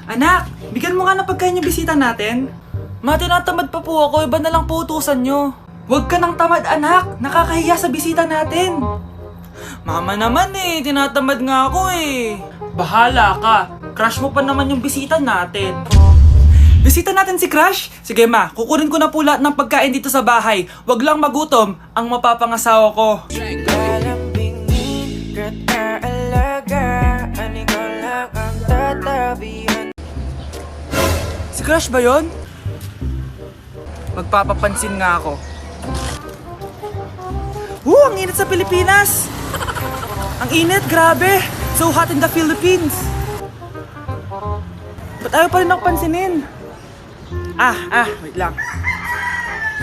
Anak, bigyan mo nga ng pagkain yung bisita natin. Ma, tinatamad pa po ako. Iba na lang po utusan nyo. Huwag ka nang tamad, anak. Nakakahiya sa bisita natin. Mama naman eh. Tinatamad nga ako eh. Bahala ka. Crush mo pa naman yung bisita natin. Bisita natin si Crush? Sige ma, kukunin ko na po lahat ng pagkain dito sa bahay. Huwag lang magutom ang mapapangasawa ko. Si Crush ba yun? Magpapapansin nga ako. Ang init sa Pilipinas! Ang init, grabe! So hot in the Philippines! Ba't ayaw pa rin ako pansinin? Wait lang.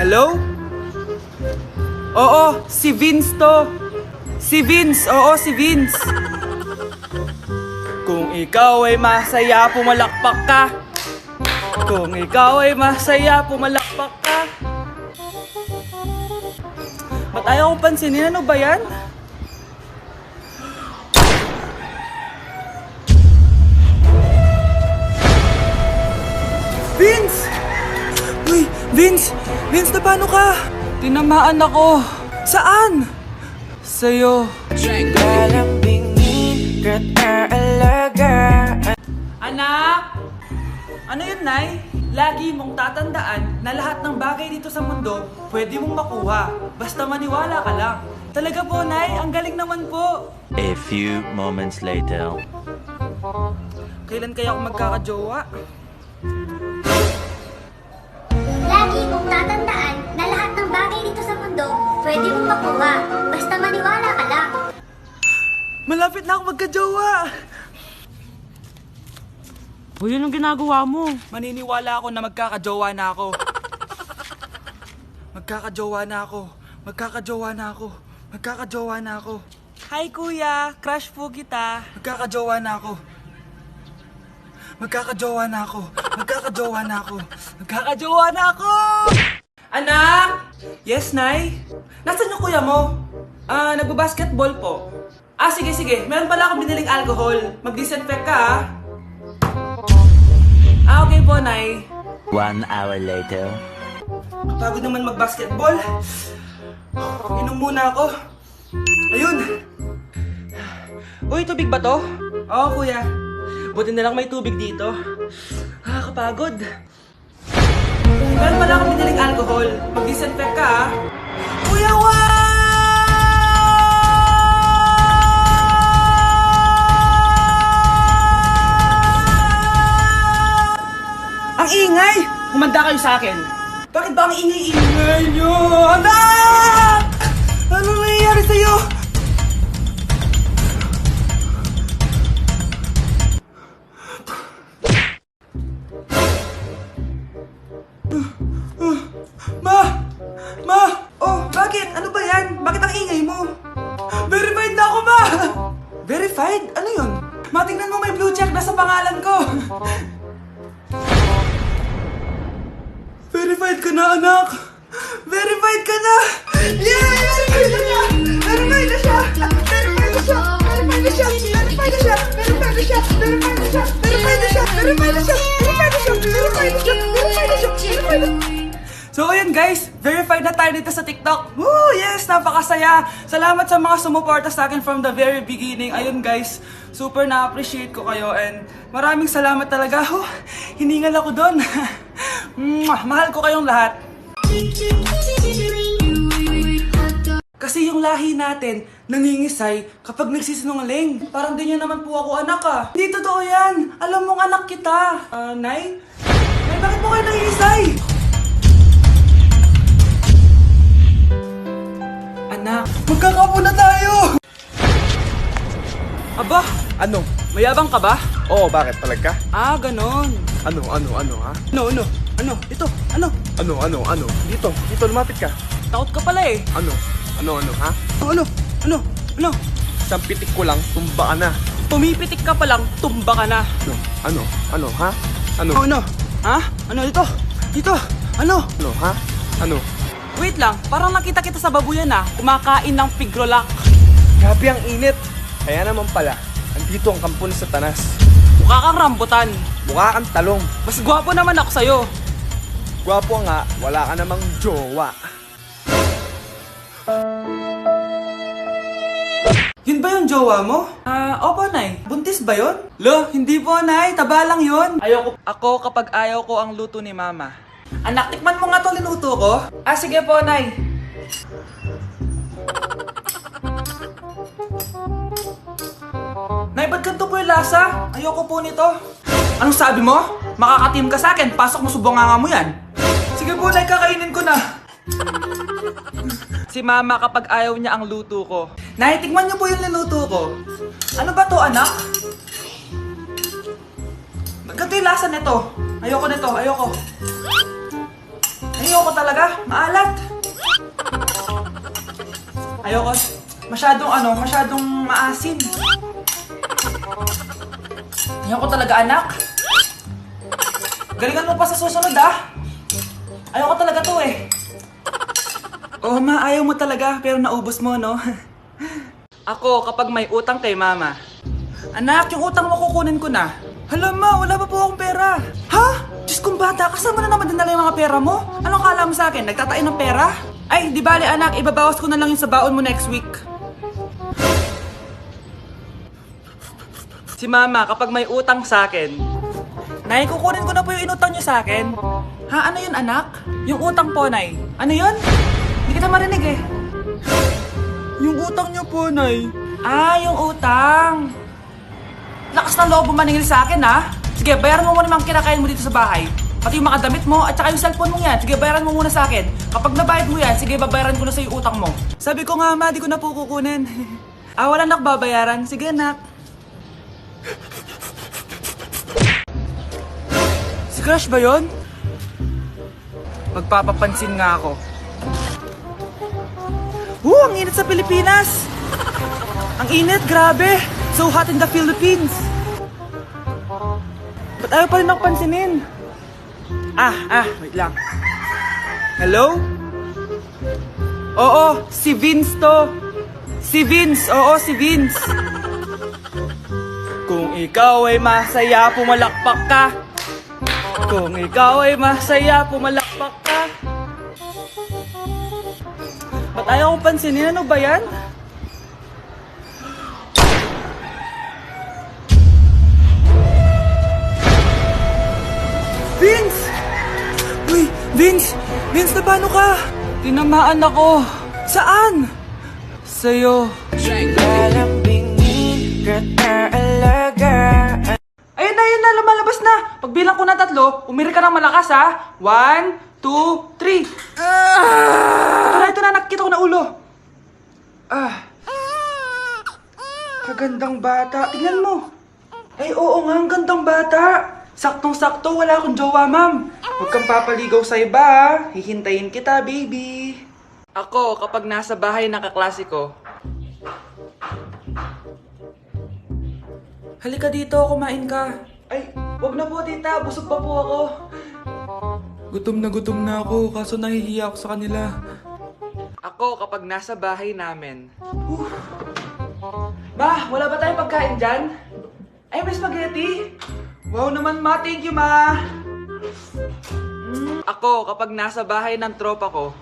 Hello? Oo, si Vince to. Si Vince, oo, si Vince. Kung ikaw ay masaya, pumalakpak ka. Kung ikaw ay masaya, pumalakpak ka. Ba't ayaw kong pansinin? Ano ba yan? Vince! Uy, Vince! Vince, na paano ka? Tinamaan ako. Saan? Sa'yo. Anak! Ano yun, Nay? Lagi mong tatandaan na lahat ng bagay dito sa mundo pwede mong makuha. Basta maniwala ka lang. Talaga po, Nay. Ang galing naman po. A few moments later. Kailan kaya ako magkakajowa? Lagi mong tatandaan na lahat ng bagay dito sa mundo pwede mong makuha. Basta maniwala ka lang. Malapit na ako magkajowa! Uy, anong ginagawa mo? Maniniwala ako na magkakajowa na ako. Magkakajowa na ako. Magkakajowa na ako. Magkakajowa na ako. Hi kuya, crush po kita. Magkakajowa na ako. Magkakajowa na ako. Magkakajowa na ako. Magkakajowa na ako! Anak! Yes, Nay? Nasaan yung kuya mo? Nagbabasketball po. Sige. Meron pala akong biniling alcohol. Mag-disinfect ka, okay po, Nay. 1 hour later. Kapagod naman mag-basketball. Inom muna ako. Ayun! Uy, tubig ba to? Oo, kuya. Buti na lang may tubig dito. Kapagod. Meron pala akong biniling alcohol. Mag-disinfect ka, Kuya, Ang ingay! Humanda kayo sa akin. Bakit ba ang ingay-ingay nyo? Anak! Ano nangyayari sa'yo? Ma! Oh, bakit? Ano ba yan? Bakit ang ingay mo? Verified na ako, Ma! Verified? Ano yun? Ma, tingnan mo, may blue check na sa pangalan ko. Verified ka na, anak! Verified ka na! Yeah! Verified na siya! Verified na siya! Verified na siya! Verified na siya! Verified na siya! Verified na siya! Verified na siya! Verified na siya! Verified na siya! Verified na siya! Verified na siya! Verified na siya! Verified na siya! So ayun guys, verified na tayo dito sa TikTok. Woo! Yes! Napakasaya! Salamat sa mga sumuporta sa akin from the very beginning. Ayun guys, super na-appreciate ko kayo and maraming salamat talaga. Hiningal ako doon. Mahal ko kayong lahat. Kasi yung lahi natin nangingisay kapag nagsisinungaling. Parang di niyo naman po ako anak Hindi totoo yan. Alam mong anak kita. Nay? Nay, bakit po kayo nangingisay? Anak, magkakapo na tayo! Aba, Ano? mayabang ka ba? Oo, bakit? Palag ka? Ganon. Ano, ha? Ano? Ito, ano? Ano? Dito, lumapit ka. Takot ka pala eh. Ano, ha? Ano? Isang pitik ko lang, tumba ka na. Pumipitik ka pa lang, tumba ka na. Ano, ha? Ano? Ano? Ha? Ano ito? Dito? Ano? Ano, ha? Ano? Wait lang, parang nakita kita sa babuyan kumakain ng pigrolak. Grabe ang init. Kaya naman pala, andito ang kampo ng Satanas. Mukha kang rambutan. Mukha kang talong. Mas gwapo naman ako sa'yo. Gwapo nga, wala ka namang jowa. Yun ba yung jowa mo? Opo, Nay. Buntis ba yun? Lo, hindi po, Nay. Taba lang yun. Ako kapag ayaw ko ang luto ni Mama. Anak, tikman mo nga to linuto ko. Sige po, Nay. Nay, ba't ganito po yung lasa? Ayoko po nito. Anong sabi mo? Makakatim ka sa akin. Pasok mo subonganga mo yan. Sige po, Nay. Kakainin ko na. Si Mama kapag ayaw niya ang luto ko. Nay, tikman niyo po yung niluto ko. Ano ba to, anak? Ganito yung lasa nito. Ayoko nito, ayoko. Ayoko talaga, maalat. Ayoko. Masyadong maasim. Ayoko talaga, anak. Galingan mo pa sa susunod, ah. Ayoko talaga to, eh. Oh, Ma, ayaw mo talaga, pero naubos mo, no? Ako, kapag may utang kay Mama. Anak, yung utang mo kukunin ko na. Hala, Ma, wala pa po akong pera. Ha? Diyos kong bata, kasama na naman dinala yung mga pera mo? Anong kala mo sa akin? Nagtatain ng pera? Ay, di bale, anak, ibabawas ko na lang yung sa baon mo next week. Si Mama, kapag may utang sa akin, Nay, kukunin ko na po yung inutang niyo sa akin. Ha, ano yun, anak? Yung utang po, Nay. Ano yun? Hindi kita marinig eh. Yung utang niyo po, Nay. Yung utang. Lakas ng loob mo maningil sa akin, ha? Sige, bayaran mo muna yung mga kinakain mo dito sa bahay. Pati yung mga damit mo at saka yung cellphone mo yan. Sige, bayaran mo muna sa akin. Kapag nabayad mo yan, sige, babayaran ko na sa yung utang mo. Sabi ko nga, Ma, di ko na po kukunin. Wala nak babayaran. Sige, nak. Si Crush ba yun? Magpapapansin nga ako. Ang init sa Pilipinas! Ang init, grabe! So hot in the Philippines! Ba't ayaw pa rin ako pansinin? Wait lang. Hello? Oo, si Vince to. Si Vince, oo, si Vince. Kung ikaw ay masaya, pumalakpak ka. Kung ikaw ay masaya, pumalakpak ka. Ba't ayaw kong pansinin? Ano ba yan? Vince! Uy, Vince! Vince, na paano ka? Tinamaan ako. Saan? Sa'yo. Ayun na, lumalabas na. Pagbilang ko na 3, umiri ka ng malakas, ha? 1, 2, 3. Ito na, nakikita ko na ulo. Kagandang bata. Tingnan mo. Ay, oo nga, ang gandang bata. Saktong-sakto, wala akong jowa, ma'am. Huwag kang papaligaw sa iba, ha? Hihintayin kita, baby. Ako, kapag nasa bahay ng kaklase ko. Halika dito, kumain ka. Ay, wag na po, tita. Busog pa po ako. Gutom na ako, kaso nahihiya ako sa kanila. Ako, kapag nasa bahay namin. Ma, wala ba tayong pagkain dyan? Ay, may spaghetti. Wow naman, Ma. Thank you, Ma. Ako, kapag nasa bahay ng tropa ko.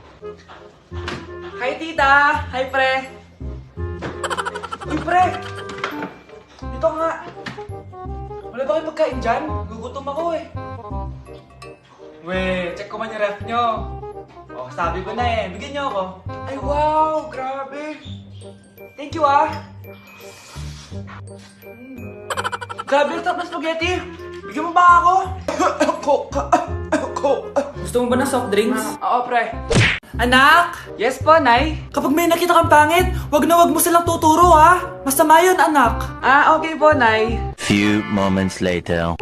Hi, tita. Hi, pre. Uy, pre. Dito nga. Wala ba kayong pagkain dyan? Gugutom ako eh. We, check ko man yung ref nyo. Oh, sabi ko na eh. Bigyan nyo ako. Ay, wow! Grabe! Thank you, ah! Grabe, ang sarap ng spaghetti! Bigyan mo ba ako? Gusto mo ba ng soft drinks? Oo, pre. Anak! Yes po, Nay? Kapag may nakita kang pangit, wag mo silang tuturo, ha? Masama yun, anak. Okay po, Nay. Few moments later.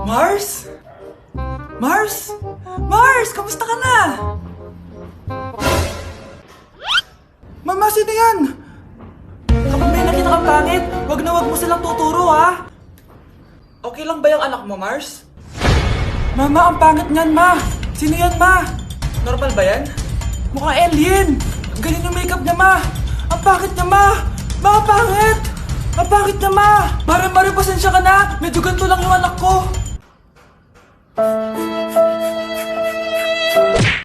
Mars? Mars? Mars, kamusta ka na? Mama, sino yan? Kapag may nakita kang pangit, wag mo silang tuturo, ha? Okay lang ba yung anak mo, Mars? Mama, ang pangit niyan, Ma. Sino yan, Ma? Normal ba yan? Mukhang alien. Ang galing yung makeup niya, Ma. Ang pangit niya, Ma. Ma, ang pangit. Bakit na ma? Mare, pasensya ka na. Medyo ganito lang yung anak ko.